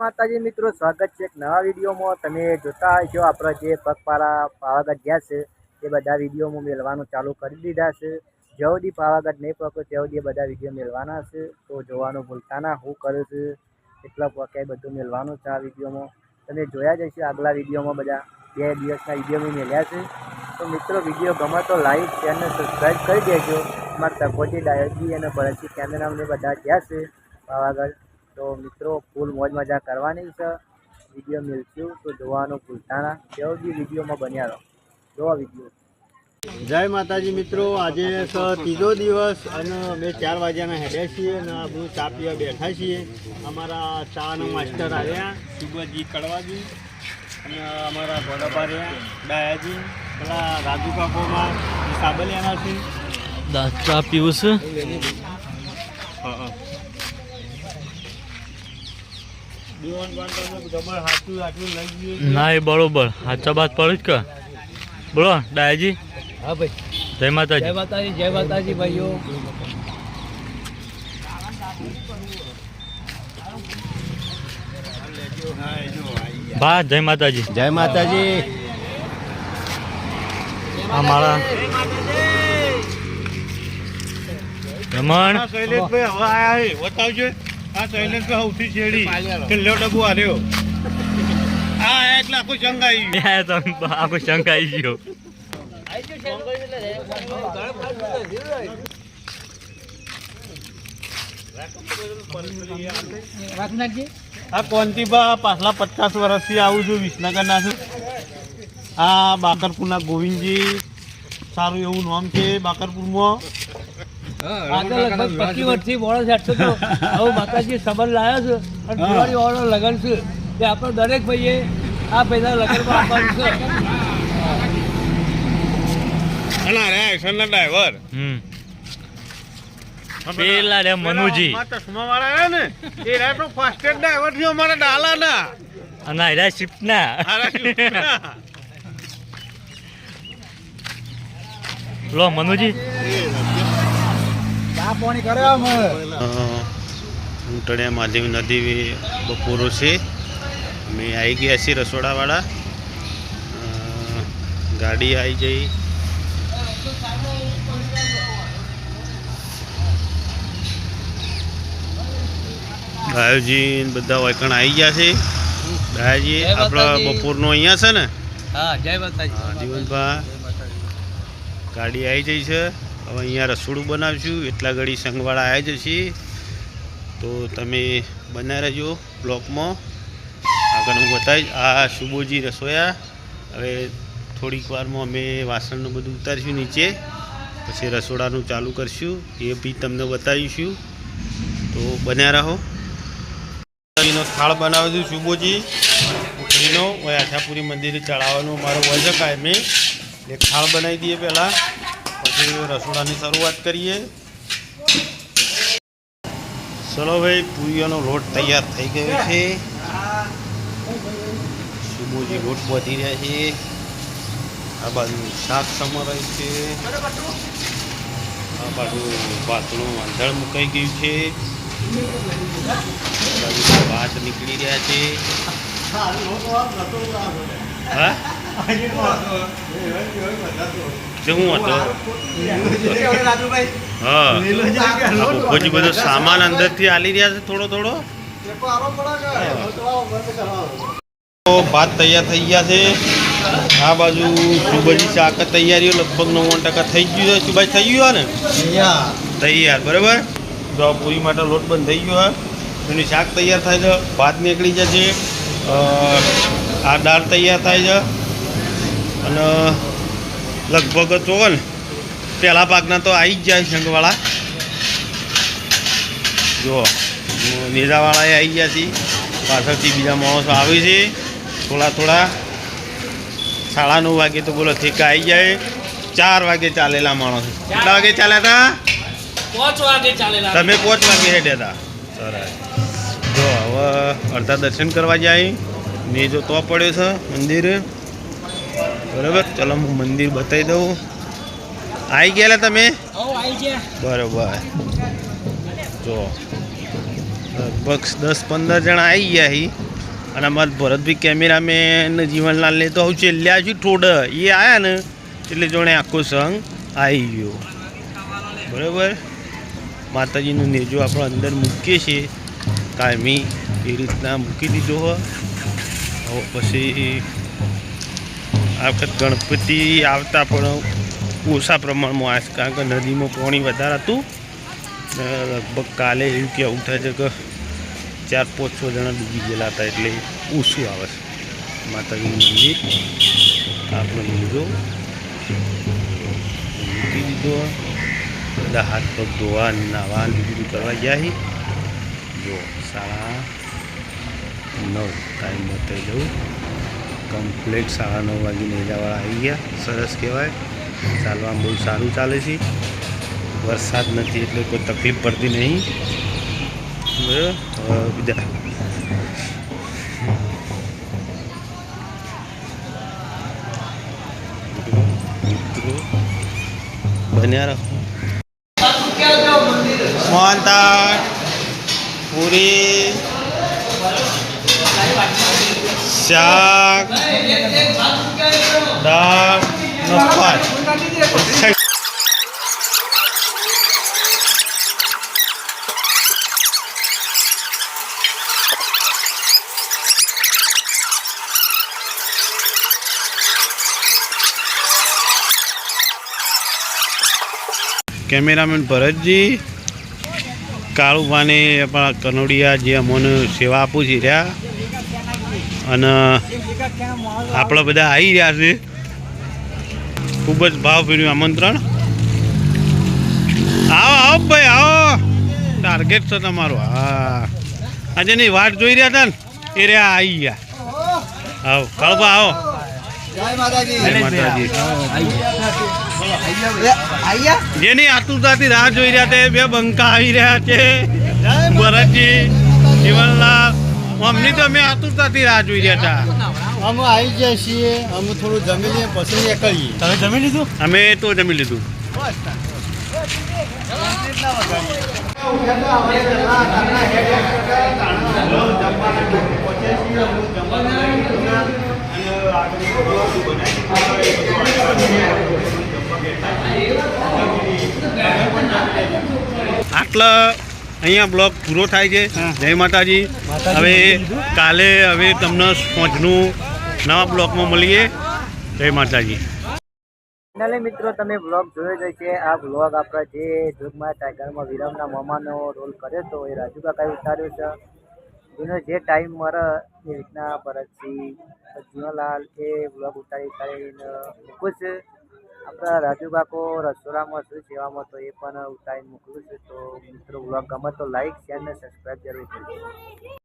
માતાજી મિત્રો, સ્વાગત છે એક નવા વિડીયોમાં। તમે જોતા હશો આપણા જે પગપાળા પાવાગઢ ગયા છે એ બધા વિડીયોમાં મેળવાનું ચાલુ કરી દીધા છે। જ્યાં સુધી પાવાગઢ નહીં પહોંચો ત્યાં સુધી બધા વિડીયો મેળવાના છે, તો જોવાનું ભૂલતા ના। હું કરું છું એટલા પહોંચાય બધું મેળવાનું છે આ વિડીયોમાં। તમે જોયા જ હશે આગલા વિડીયોમાં બધા 2 દિવસના વિડીયો મેં મેળ્યા છે। તો મિત્રો વિડીયો ગમે તો લાઈક શેર અને સબસ્ક્રાઈબ કરી દેજો। મારા તકોજી ડાયજી અને ભરતજી કેમેરામેન બધા ગયા છે પાવાગઢ, તો મિત્રો ફૂલ મોજ મજા કરવાની છે। વિડીયો મળશું તો જોવાનું ભૂલતા ના। ત્યાં સુધી વિડીયોમાં બન્યા રહો, જોવા વિડીયો। જય માતાજી મિત્રો, આજે ત્રીજો દિવસ અને અમે 4 વાગ્યાના હેડ્યા છીએ અને આપણે ચા પીવા બેઠા છીએ। અમારા ચાના માસ્ટર આવ્યા સુગતજી કડવાજી અને અમારા ભોળાપા રહ્યા ડાયાજી, પેલા રાજુ કાકોમાં સાબલિયાના છે ચા પીવું છે। ના એ બરોબર સાચા વાત પડે જ કે બોલો ડાયાજી। હા ભાઈ, જય માતાજી। જય માતાજી, જય માતાજી ભાઈઓ। બા જય માતાજી, જય માતાજી। અમારા રમણ શૈલેષભાઈ હવે આયા છે, બતાવજો આ શૈલેષભાઈ સૌથી છેડી છેલ્લો ડબ્બો આલ્યો આ એટલે આખું શંકાઈ આખું શંકાઈ ગયો। આ કોંતીબા પાછલા 50 વર્ષથી આવું છું વિસનગરના છું। આ બાકરપુરના ગોવિંદજી સારું એવું નામ છે બાકરપુરમાં। આગળ લગભગ 25 વર્ષથી બોળો છે તો હવે માતાજી સંબંધ લાવ્યો છે અને દિવાળી વાળો લગન છે તે આપણે દરેક ભાઈએ આ પૈસા લગનમાં આપવાનું છે। અને અરે એક્શનના ડ્રાઈવર પેલા રે મનુજી ચશ્મા વાળા રહ્યા ને એ રહ્યા તો ફાસ્ટેસ્ટ ડ્રાઈવર છે અમારા ડાલાના અને આયરા શિફ્ટના લો મનુજી ઊંટડિયા મહાદેવ નદી બપોરો છે। અમે આવી ગયા છીએ રસોડાવાળા, ગાડી આવી જઈ। ડાયોજી બધા વાયકણ આવી ગયા છે। ડાયાજી આપણા બપોરનો અહીંયા છે ને? હા, જય માતાજી જીવનભા ગાડી આવી જઈ છે। હવે અહીંયા રસોડું બનાવશું એટલા ઘડી સંઘવાળા આવી જશે, તો તમે બના રહેજો બ્લોકમાં। આગળ હું બતાવીશ। આ શુભોજી રસોયા। હવે થોડીક વારમાં અમે વાસણનું બધું ઉતારીશું નીચે, પછી રસોડાનું ચાલુ કરશું, એ બી તમને બતાવીશું, તો બન્યા રહો। થાળ બનાવે છે શુભોજી ઉકળીનો, આશાપુરી મંદિરે ચડાવવાનો મારો હોય છે કાયમી। એક થાળ બનાવી દઈએ પહેલાં, પછી રસોડાની શરૂઆત કરીએ। ચલો ભાઈ, પૂરીઓનો લોટ તૈયાર થઈ ગયો છે। શુભોજી લોટ બાંધી રહ્યા છે। આ બાજુ શાક સમારાય છે, આ બાજુ ભાતનું વાંધણ મુકાઈ ગયું છે, આ બાજુ ભાત નીકળી રહ્યા છે। હા શું હતો? હા, ભૂપોજી બધો સામાન અંદરથી આલી રહ્યા છે થોડો થોડો। ભાત તૈયાર થઈ ગયા છે। આ બાજુ શુભજી શાક તૈયારીઓ લગભગ 99% થઈ ગયું છે। શુભાઈ થઈ ગયું ને? તૈયાર બરાબર। જો પૂરી માટે લોટ બંધ થઈ ગયો હોય, એની શાક તૈયાર થાય છે, ભાત નીકળી જશે, આ દાળ તૈયાર થાય છે, અને લગભગ તો ને પહેલા ભાગના તો આવી જ જાય શંખવાળા। જુઓ નેજાવાળાએ આવી ગયા છે, પાછળથી બીજા માણસો આવે છે થોડા થોડા। 9:30 વાગે તો બોલો ઠેકા આવી જાય। 4 વાગે ચાલેલા માણસો કેટલા વાગે ચાલ્યા હતા? 5 વાગે ચાલેલા। તમે 5 વાગે હેડ્યા હતા? સરસ। જો હવે અડધા દર્શન કરવા જાય ને જો તો પડ્યો છે મંદિર બરાબર। ચલો હું મંદિર બતાવી દઉં। આવી ગયેલા તમે? બરાબર। જો લગભગ 10-15 જણા આવી ગયા હી। અને અમારા ભરતભાઈ કેમેરામેન જીવનલાલને તો હું છેલ્લે છું થોડ એ આવ્યા ને એટલે જોણે આખો સંગ આવી ગયો બરાબર. માતાજીનું નેજો આપણે અંદર મૂકીએ છીએ કાયમી એ રીતના મૂકી દીધો હોય. હવે પછી આ વખત ગણપતિ આવતા પણ ઓછા પ્રમાણમાં આવે છે કારણ કે નદીમાં પાણી વધારે હતું ને લગભગ કાલે એવું કહેવું થાય છે કે 4-5-6 જણા ડૂબી ગયેલા હતા એટલે ઓછું આવે છે. માતાજીનું મંદિર આપણો નેજો મૂકી દીધો. બધા હાથ પગ ધોવા નાવા બીજું કરવા ગયા છે. જો 9:30 ટાઈમ બતાવી દઉં. કમ્પ્લેટ 9:30 વાગે નેજાવાળા આવી ગયા. સરસ કહેવાય. ચાલવામાં બહુ સારું ચાલે છે. વરસાદ નથી એટલે કોઈ તકલીફ પડતી નહીં બરાબર. બીજા મિત્રો બન્યા રહો. મોહનથાળ પૂરી શાક દાળ ભાત. કેમેરામેન ભરતજી કાળુભાને આપણા કનોડિયા જે અમને સેવા આપું છે રહ્યા અને આપણે બધા આવી રહ્યા છે. ખૂબ જ ભાવભર્યું આમંત્રણ. આવો આવો ભાઈ આવો. ટાર્ગેટ છે તમારો. હા આજે ની વાટ જોઈ રહ્યા હતા ને એ રહ્યા આવી ગયા. આવો કાળુભા આવો. જય માતાજી. જેની આતુરતાથી રાહ જોઈ રહ્યા છે બે બંકા આવી રહ્યા છે. ભરતજી જીવનલાલ અમની તો અમે આતુરતાથી રાહ જોઈ રહ્યા હતા. અમે આવી ગયા છીએ. અમે થોડું જમી લઈએ પછી નીકળીએ. તમે જમી લીધું? અમે તો જમી લીધું. આટલા અહીંયા બ્લોગ પૂરો થાય છે. જય માતાજી. હવે કાલે તમને પહોંચનું નવા બ્લોગમાં મળીએ. જય માતાજી. ફાઇનલી મિત્રો તમે બ્લોગ જોયો જ છે. આ બ્લોગ આપણા જે જોગમાં ટાઈગરમાં વિરમના મામાનો રોલ કર્યો હતો એ રાજુ કાકાએ ઉતાર્યો છે. એનો જે ટાઈમ મળે એ રીતના ભરતજી જીવનલાલ એ બ્લોગ ઉતારીને મૂકું છે. આપણા રાજુ કાકો રસોડામાં શું સેવામાં તો એ પણ ઉતારીને મોકલું છે. તો મિત્રો બ્લોગ ગમે તો લાઈક શેર અને સબસ્ક્રાઈબ જરૂર કરજો.